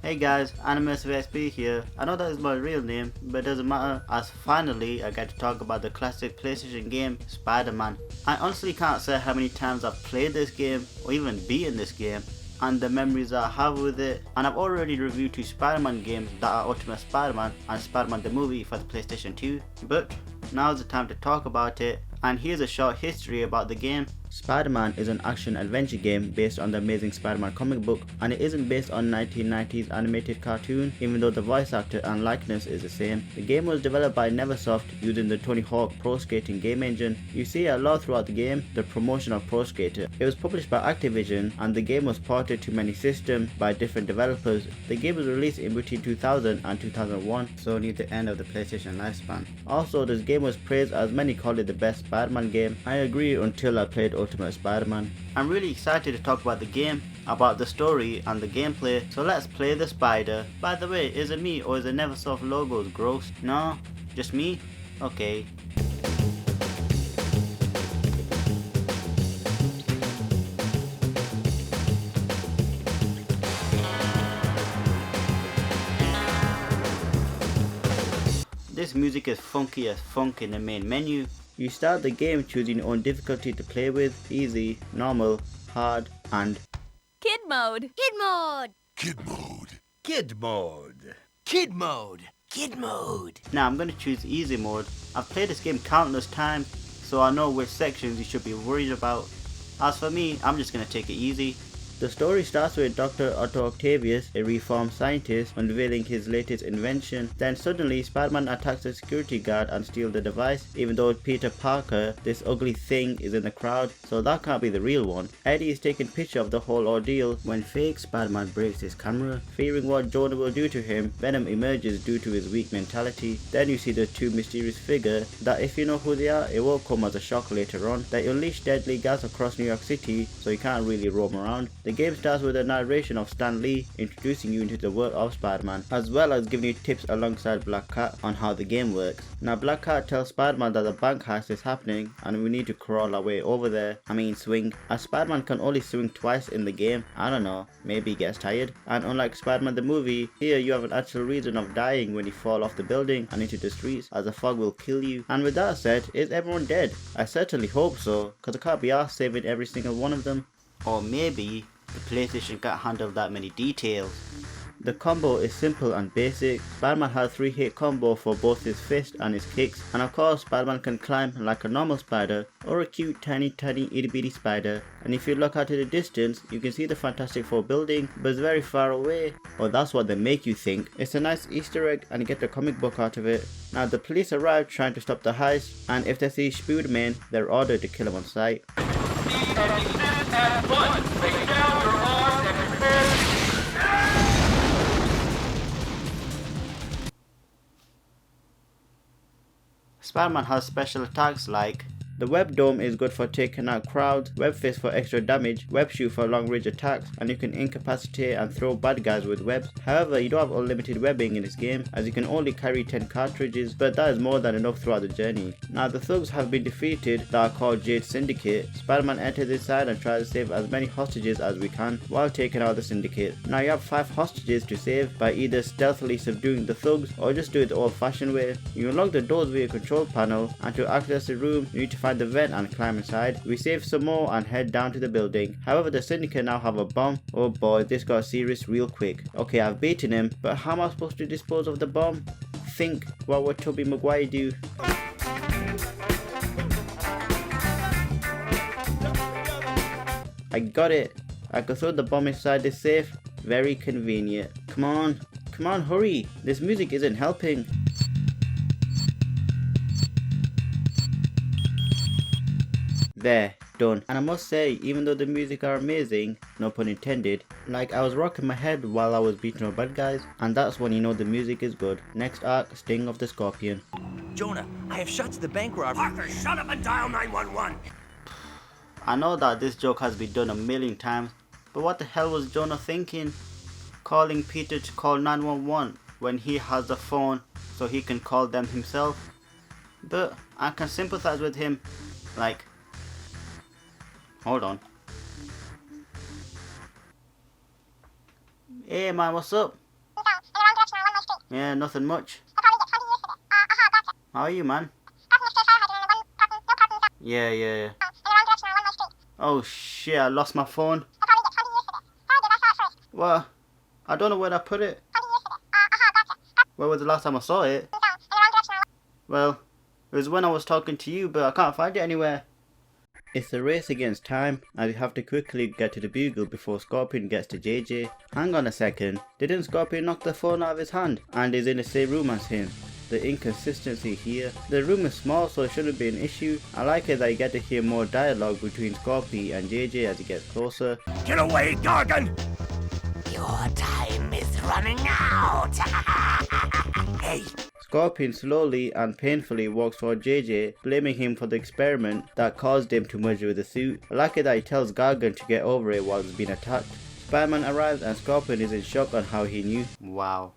Hey guys, AnimersiveXP here. I know that is my real name, but it doesn't matter as finally I get to talk about the classic PlayStation game, Spider-Man. I honestly can't say how many times I've played this game or even be in this game and the memories that I have with it, and I've already reviewed 2 Spider-Man games that are Ultimate Spider-Man and Spider-Man the movie for the PlayStation 2, but now's the time to talk about it, and here's a short history about the game. Spider-Man is an action-adventure game based on the Amazing Spider-Man comic book, and it isn't based on 1990s animated cartoon, even though the voice actor and likeness is the same. The game was developed by Neversoft using the Tony Hawk Pro Skating game engine. You see it a lot throughout the game, the promotion of Pro Skater. It was published by Activision, and the game was ported to many systems by different developers. The game was released in between 2000 and 2001, so near the end of the PlayStation lifespan. Also, this game was praised as many called it the best Spider-Man game. I agree until I played Ultimate Spider-Man. I'm really excited to talk about the game, about the story and the gameplay, so let's play the spider. By the way, is it me or is the Neversoft logos gross? No? Just me? Okay. This music is funky as funk in the main menu. You start the game choosing your own difficulty to play with, easy, normal, hard, and Kid mode. Kid mode. Kid mode. Kid mode. Kid mode. Kid mode. now I'm going to choose easy mode. I've played this game countless times, so I know which sections you should be worried about. As for me, I'm just going to take it easy. The story starts with Dr. Otto Octavius, a reformed scientist, unveiling his latest invention. Then suddenly Spider-Man attacks a security guard and steals the device, even though Peter Parker, this ugly thing, is in the crowd, so that can't be the real one. Eddie is taking picture of the whole ordeal when fake Spider-Man breaks his camera. Fearing what Jonah will do to him, Venom emerges due to his weak mentality. Then you see the 2 mysterious figures that if you know who they are, it will come as a shock later on. They unleash deadly gas across New York City, so you can't really roam around. The game starts with a narration of Stan Lee introducing you into the world of Spider-Man, as well as giving you tips alongside Black Cat on how the game works. Now Black Cat tells Spider-Man that the bank heist is happening and we need to crawl our way over there. Swing. As Spider-Man can only swing twice in the game, I don't know, maybe he gets tired. And unlike Spider-Man the movie, here you have an actual reason of dying when you fall off the building and into the streets, as the fog will kill you. And with that said, is everyone dead? I certainly hope so, cause I can't be arsed saving every single one of them. Or maybe the PlayStation can't handle that many details. The combo is simple and basic. Spider-Man has 3-hit combo for both his fist and his kicks, and of course Spider-Man can climb like a normal spider or a cute tiny itty bitty spider. And if you look out at the distance, you can see the Fantastic Four building, but it's very far away. Or that's what they make you think. It's a nice Easter egg and you get the comic book out of it. Now the police arrive trying to stop the heist, and if they see Spider-Man, they're ordered to kill him on sight. Spider-Man has special attacks like the Web Dome is good for taking out crowds, Web Fist for extra damage, Web Shoot for long range attacks, and you can incapacitate and throw bad guys with webs. However, you don't have unlimited webbing in this game, as you can only carry 10 cartridges, but that is more than enough throughout the journey. Now the thugs have been defeated that are called Jade Syndicate. Spider-Man enters inside and tries to save as many hostages as we can while taking out the Syndicate. Now you have 5 hostages to save by either stealthily subduing the thugs or just do it the old fashioned way. You unlock the doors via control panel, and to access the room you need to find the vent and climb inside. We save some more and head down to the building. However, the Syndicate now have a bomb. Oh boy, this got serious real quick. Okay, I've beaten him, but how am I supposed to dispose of the bomb? Think, what would Tobey Maguire do? I got it. I can throw the bomb inside the safe. Very convenient. Come on, hurry. This music isn't helping. There, done. And I must say, even though the music are amazing, no pun intended, like I was rocking my head while I was beating up bad guys, and that's when you know the music is good. Next arc, Sting of the Scorpion. Jonah, I have shot to the bank robbery. Parker, shut up and dial 911. I know that this joke has been done a million times, but what the hell was Jonah thinking? Calling Peter to call 911 when he has the phone so he can call them himself? But I can sympathize with him, like, hold on. Hey man, what's up? Yeah, nothing much. How are you, man? Yeah. Oh shit, I lost my phone. What? I don't know where I put it. Where was the last time I saw it? Well, it was when I was talking to you, but I can't find it anywhere. It's a race against time, and we have to quickly get to the Bugle before Scorpion gets to JJ. Hang on a second, didn't Scorpion knock the phone out of his hand and is in the same room as him? The inconsistency here. The room is small, so it shouldn't be an issue. I like it that you get to hear more dialogue between Scorpion and JJ as he gets closer. Get away, Gargan! Your time is running out. Hey, Scorpion slowly and painfully walks toward JJ, blaming him for the experiment that caused him to merge with the suit. I like it that he tells Gargan to get over it while he's being attacked. Spider-Man arrives and Scorpion is in shock on how he knew. Wow.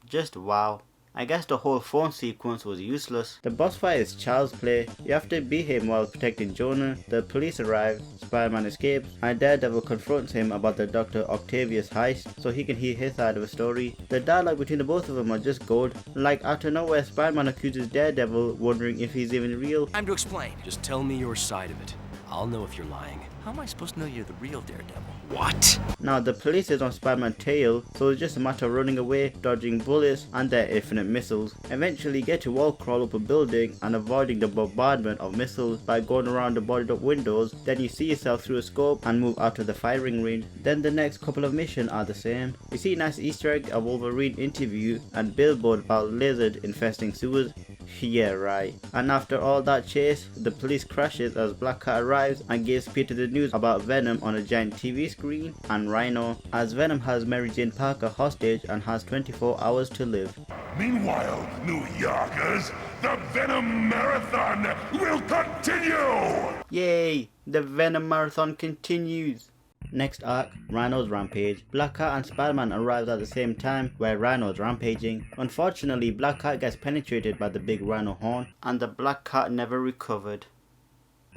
Just wow. I guess the whole phone sequence was useless. The boss fight is child's play. You have to beat him while protecting Jonah. The police arrive, Spider-Man escapes, and Daredevil confronts him about the Dr. Octavius heist so he can hear his side of the story. The dialogue between the both of them are just gold. Like out of nowhere, Spider-Man accuses Daredevil, wondering if he's even real. Time to explain. Just tell me your side of it. I'll know if you're lying. How am I supposed to know you're the real Daredevil? What? Now the police is on Spider-Man's tail, so it's just a matter of running away, dodging bullets and their infinite missiles. Eventually get to wall crawl up a building and avoiding the bombardment of missiles by going around the boarded up windows. Then you see yourself through a scope and move out of the firing range. Then the next couple of missions are the same. You see a nice Easter egg, a Wolverine interview and billboard about lizard infesting sewers. Yeah, right. And after all that chase, the police crashes as Black Cat arrives and gives Peter the news about Venom on a giant TV screen and Rhino, as Venom has Mary Jane Parker hostage and has 24 hours to live. Meanwhile, New Yorkers, the Venom Marathon will continue! Yay! The Venom Marathon continues! Next arc, Rhino's Rampage. Black Cat and Spider-Man arrives at the same time where Rhino's rampaging. Unfortunately, Black Cat gets penetrated by the big Rhino horn and the Black Cat never recovered.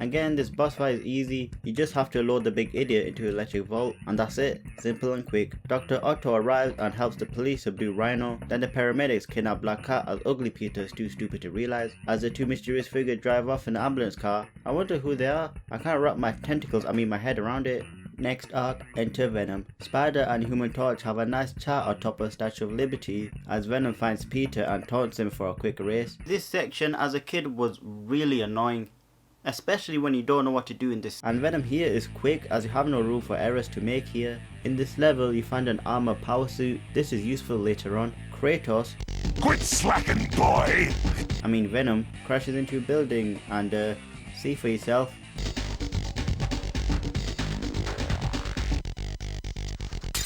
Again, this boss fight is easy. You just have to load the big idiot into Electric Vault and that's it. Simple and quick. Dr. Otto arrives and helps the police subdue Rhino. Then the paramedics kidnap Black Cat as Ugly Peter is too stupid to realize. As the two mysterious figures drive off in the ambulance car, I wonder who they are. I can't wrap my head around it. Next arc, enter Venom. Spider and Human Torch have a nice chat atop a Statue of Liberty as Venom finds Peter and taunts him for a quick race. This section as a kid was really annoying, especially when you don't know what to do in this. And Venom here is quick as you have no room for errors to make here. In this level you find an armor power suit. This is useful later on. Kratos, Quit slacking, boy! Venom, crashes into a building and see for yourself.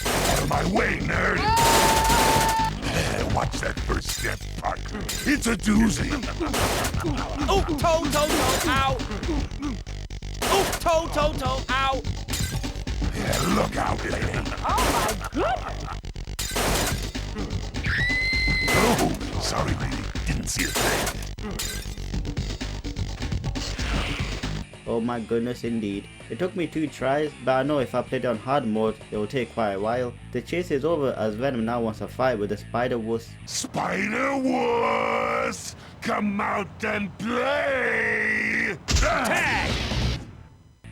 Out of my way, nerd! Watch that first step, Puck. It's a doozy! Oh, toe, ow! Oh, toe, ow! Yeah, look out, lady! Oh my goodness! Oh, sorry, lady. Didn't see a thing. Oh my goodness indeed. It took me 2 tries, but I know if I played on hard mode, it will take quite a while. The chase is over as Venom now wants a fight with the Spider-Wuss. Spider-Wuss! Come out and play! Tag!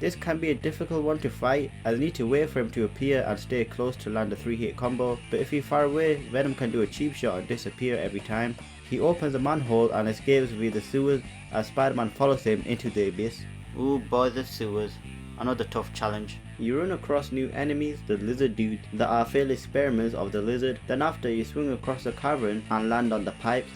This can be a difficult one to fight, as you need to wait for him to appear and stay close to land a 3-hit combo, but if you're far away, Venom can do a cheap shot and disappear every time. He opens a manhole and escapes via the sewers as Spider-Man follows him into the abyss. Ooh boy, the sewers. Another tough challenge. You run across new enemies, the lizard dudes, that are failed experiments of the lizard. Then after you swing across the cavern and land on the pipes.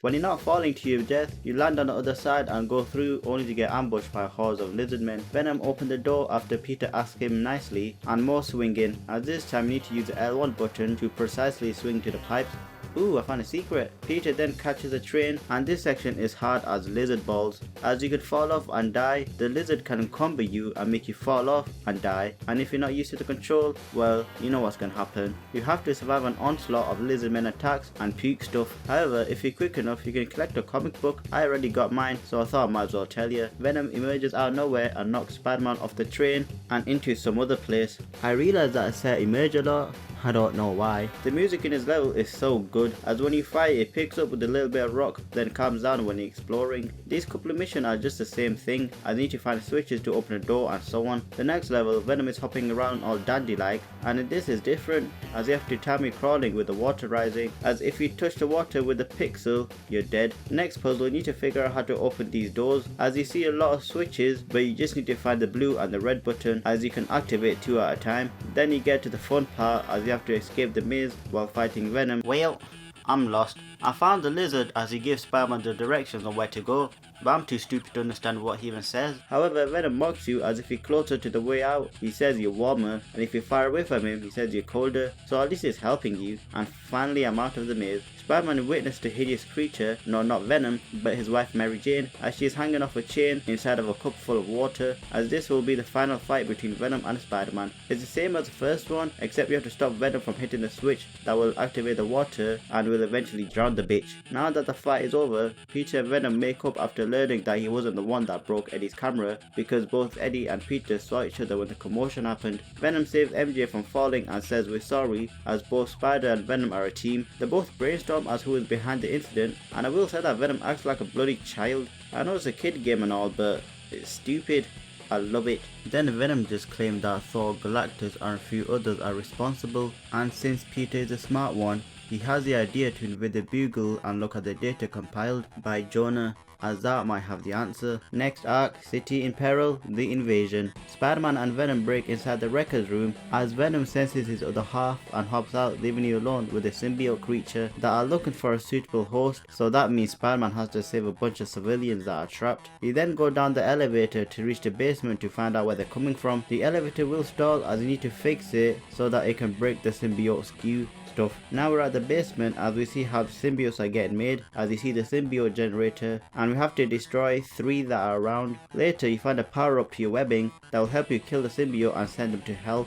When you're not falling to your death, you land on the other side and go through only to get ambushed by hordes of lizard men. Venom opened the door after Peter asked him nicely and more swinging, as this time you need to use the L1 button to precisely swing to the pipes. Ooh, I found a secret. Peter then catches a train, and this section is hard as lizard balls. As you could fall off and die, the lizard can combo you and make you fall off and die, and if you're not used to the control, well, you know what's gonna happen. You have to survive an onslaught of lizardmen attacks and puke stuff. However, if you're quick enough, you can collect a comic book. I already got mine, so I thought I might as well tell you. Venom emerges out of nowhere and knocks Spider-Man off the train and into some other place. I realized that I said emerge a lot. I don't know why. The music in this level is so good, as when you fight it picks up with a little bit of rock, then calms down when you're exploring. These couple of missions are just the same thing. I need to find switches to open a door and so on. The next level, Venom is hopping around all dandy like, and this is different, as you have to time me crawling with the water rising, as if you touch the water with a pixel, you're dead. Next puzzle, you need to figure out how to open these doors, as you see a lot of switches, but you just need to find the blue and the red button, as you can activate 2 at a time. Then you get to the fun part, as you have to escape the maze while fighting Venom. Well, I'm lost. I found the lizard as he gives Spider-Man the directions on where to go, but I'm too stupid to understand what he even says. However, Venom mocks you, as if you're closer to the way out, he says you're warmer, and if you're far away from him, he says you're colder, so at least he's helping you. And finally, I'm out of the maze. Spider-Man witnessed a hideous creature, no, not Venom, but his wife Mary Jane, as she is hanging off a chain inside of a cup full of water, as this will be the final fight between Venom and Spider-Man. It's the same as the first one, except you have to stop Venom from hitting the switch that will activate the water and will eventually drown the bitch. Now that the fight is over, Peter and Venom make up after learning that he wasn't the one that broke Eddie's camera, because both Eddie and Peter saw each other when the commotion happened. Venom saves MJ from falling and says we're sorry, as both Spider and Venom are a team. They both brainstorm as who is behind the incident, and I will say that Venom acts like a bloody child. I know it's a kid game and all, but it's stupid. I love it. Then Venom just claimed that Thor, Galactus and a few others are responsible, and since Peter is a smart one, he has the idea to invade the Bugle and look at the data compiled by Jonah, as that might have the answer. Next arc, City in Peril, the invasion. Spider-Man and Venom break inside the Wrecker's room, as Venom senses his other half and hops out, leaving you alone with a symbiote creature that are looking for a suitable host, so that means Spider-Man has to save a bunch of civilians that are trapped. You then go down the elevator to reach the basement to find out where they're coming from. The elevator will stall, as you need to fix it so that it can break the symbiote skew stuff. Now we're at the basement, as we see how symbiotes are getting made, as you see the symbiote generator, and we have to destroy 3 that are around. Later you find a power up to your webbing that will help you kill the symbiote and send them to hell.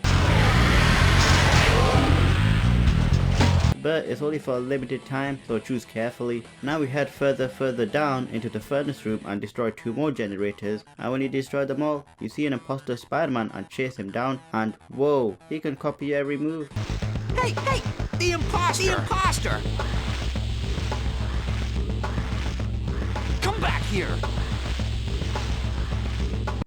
But it's only for a limited time, so choose carefully. Now we head further down into the furnace room and destroy 2 more generators, and when you destroy them all, you see an imposter Spider-Man and chase him down, and whoa, he can copy every move. Hey, the imposter! The imposter! Come back here!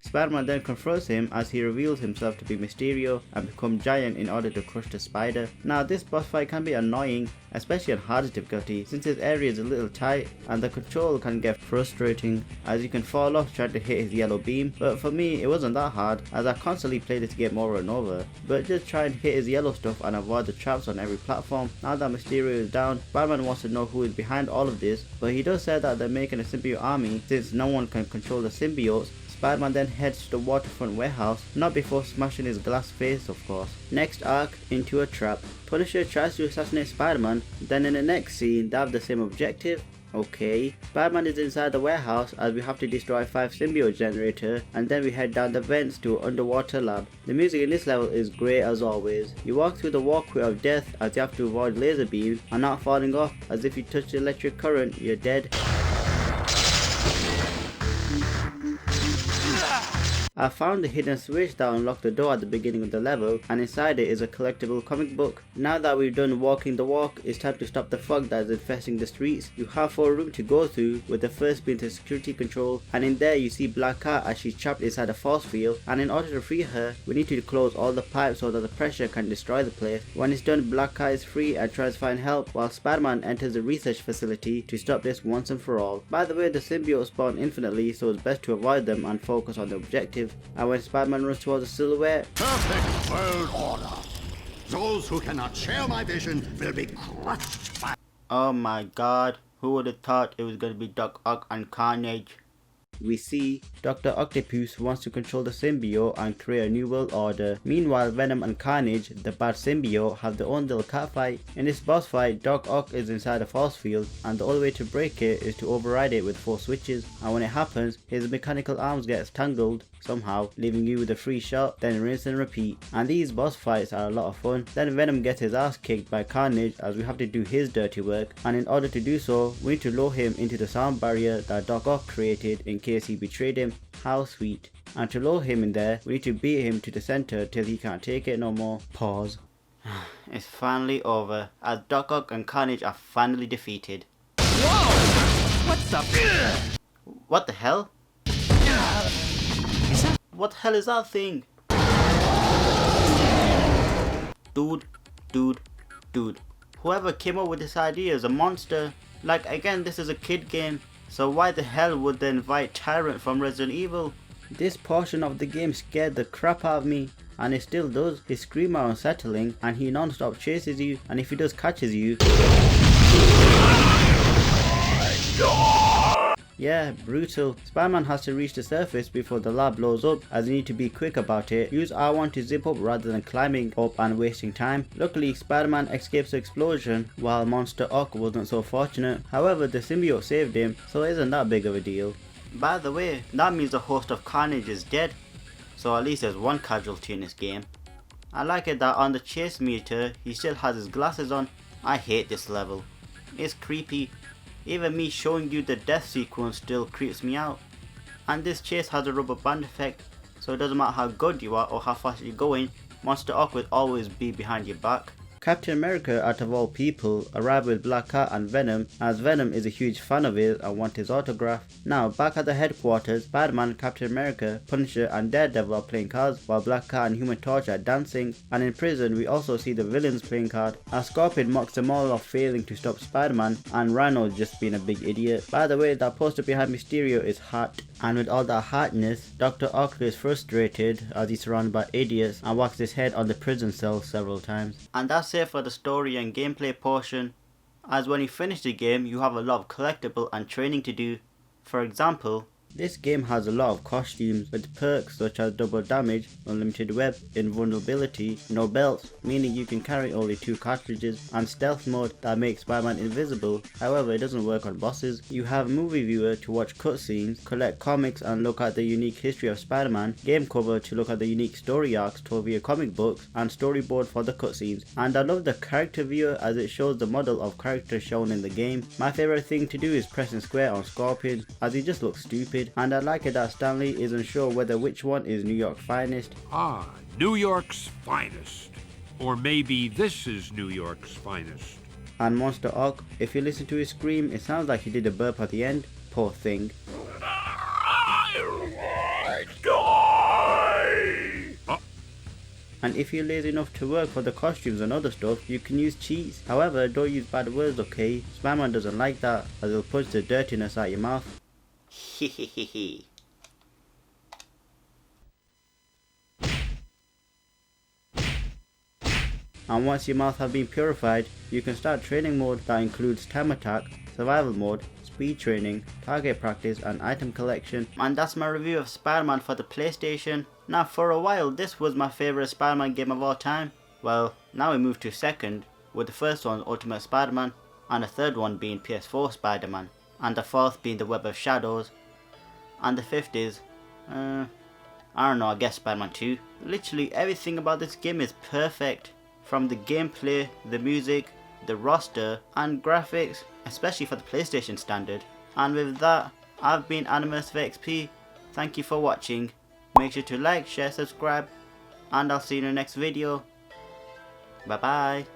Spider-Man then confronts him as he reveals himself to be Mysterio and become giant in order to crush the spider. Now this boss fight can be annoying, especially on hardest difficulty, since his area is a little tight and the control can get frustrating, as you can fall off trying to hit his yellow beam. But for me it wasn't that hard, as I constantly play this game over and over, but just try and hit his yellow stuff and avoid the traps on every platform. Now that Mysterio is down, Spider-Man wants to know who is behind all of this, but he does say that they're making a symbiote army since no one can control the symbiotes. Spider-Man then heads to the waterfront warehouse, not before smashing his glass face of course. Next arc, into a trap. Punisher tries to assassinate Spider-Man, then in the next scene they have the same objective. Okay, Spider-Man is inside the warehouse as we have to destroy 5 symbiote generators, and then we head down the vents to an underwater lab. The music in this level is great as always. You walk through the walkway of death as you have to avoid laser beams and not falling off, as if you touch the electric current you're dead. I found the hidden switch that unlocked the door at the beginning of the level, and inside it is a collectible comic book. Now that we've done walking the walk, it's time to stop the fog that is infesting the streets. You have 4 rooms to go through, with the first being the security control, and in there you see Black Cat as she's trapped inside a force field, and in order to free her, we need to close all the pipes so that the pressure can destroy the place. When it's done, Black Cat is free and tries to find help, while Spider-Man enters the research facility to stop this once and for all. By the way, the symbiotes spawn infinitely, so it's best to avoid them and focus on the objective. And when Spider-Man runs towards the silhouette, Perfect world order. Those who cannot share my vision will be crushed by... oh my god, who would have thought it was going to be Ock and Carnage? we see Dr. Octopus wants to control the symbiote and create a new world order. Meanwhile, Venom and Carnage, the bad symbiote, have their own little catfight. In this boss fight, Doc Ock is inside a force field, and the only way to break it is to override it with 4 switches, and when it happens, his mechanical arms gets tangled somehow, leaving you with a free shot, then rinse and repeat. And these boss fights are a lot of fun. Then Venom gets his ass kicked by Carnage as we have to do his dirty work, and in order to do so, we need to lure him into the sound barrier that Doc Ock created in case he betrayed him. How sweet. And to lure him in there, we need to beat him to the center till he can't take it no more. Pause. It's finally over, as Doc Ock and Carnage are finally defeated. Whoa! What the? What the hell? What the hell is that thing? Dude. Whoever came up with this idea is a monster. Like, again, this is a kid game, so why the hell would they invite Tyrant from Resident Evil? This portion of the game scared the crap out of me, and it still does. His screams are unsettling, and he non-stop chases you, and if he does catches you... Yeah, brutal. Spider-Man has to reach the surface before the lab blows up, as you need to be quick about it. Use R1 to zip up rather than climbing up and wasting time. Luckily, Spider-Man escapes the explosion, while Monster Ock wasn't so fortunate. However, the symbiote saved him, so it isn't that big of a deal. By the way, that means the host of Carnage is dead, so at least there's one casualty in this game. I like it that on the chase meter, he still has his glasses on. I hate this level. It's creepy. Even me showing you the death sequence still creeps me out. And this chase has a rubber band effect, so it doesn't matter how good you are or how fast you're going, Monster Ock will always be behind your back. Captain America, out of all people, arrived with Black Cat and Venom, as Venom is a huge fan of his and wants his autograph. Now, back at the headquarters, Spider-Man, Captain America, Punisher and Daredevil are playing cards, while Black Cat and Human Torch are dancing. And in prison, we also see the villains playing cards, as Scorpion mocks them all of failing to stop Spider-Man, and Rhino just being a big idiot. By the way, that poster behind Mysterio is hot, and with all that hotness, Dr. Ock is frustrated as he's surrounded by idiots and whacks his head on the prison cell several times. And that's it for the story and gameplay portion, as when you finish the game you have a lot of collectible and training to do. For example, this game has a lot of costumes with perks such as double damage, unlimited web, invulnerability, no belts, meaning you can carry only 2 cartridges, and stealth mode that makes Spider-Man invisible. However, it doesn't work on bosses. You have movie viewer to watch cutscenes, collect comics and look at the unique history of Spider-Man, game cover to look at the unique story arcs told via comic books, and storyboard for the cutscenes. And I love the character viewer as it shows the model of characters shown in the game. My favorite thing to do is pressing square on Scorpion, as he just looks stupid. And I like it that Stanley isn't sure whether which one is New York's finest. Ah, New York's finest. Or maybe this is New York's finest. And Monster Ock, if you listen to his scream, it sounds like he did a burp at the end. Poor thing. And if you're lazy enough to work for the costumes and other stuff, you can use cheats. However, don't use bad words, okay? Spider-Man doesn't like that, as he'll punch the dirtiness out your mouth. Hehehehe. And once your mouth has been purified, you can start training mode that includes time attack, survival mode, speed training, target practice and item collection. And that's my review of Spider-Man for the PlayStation. Now for a while this was my favourite Spider-Man game of all time. Well, now we move to second, with the first one Ultimate Spider-Man, and the third one being PS4 Spider-Man, and the fourth being the Web of Shadows, and the fifth is, I don't know, I guess Spider-Man 2. Literally everything about this game is perfect, from the gameplay, the music, the roster and graphics, especially for the PlayStation standard. And with that, I've been AnimersiveXP. Thank you for watching. Make sure to like, share, subscribe, and I'll see you in the next video. Bye bye.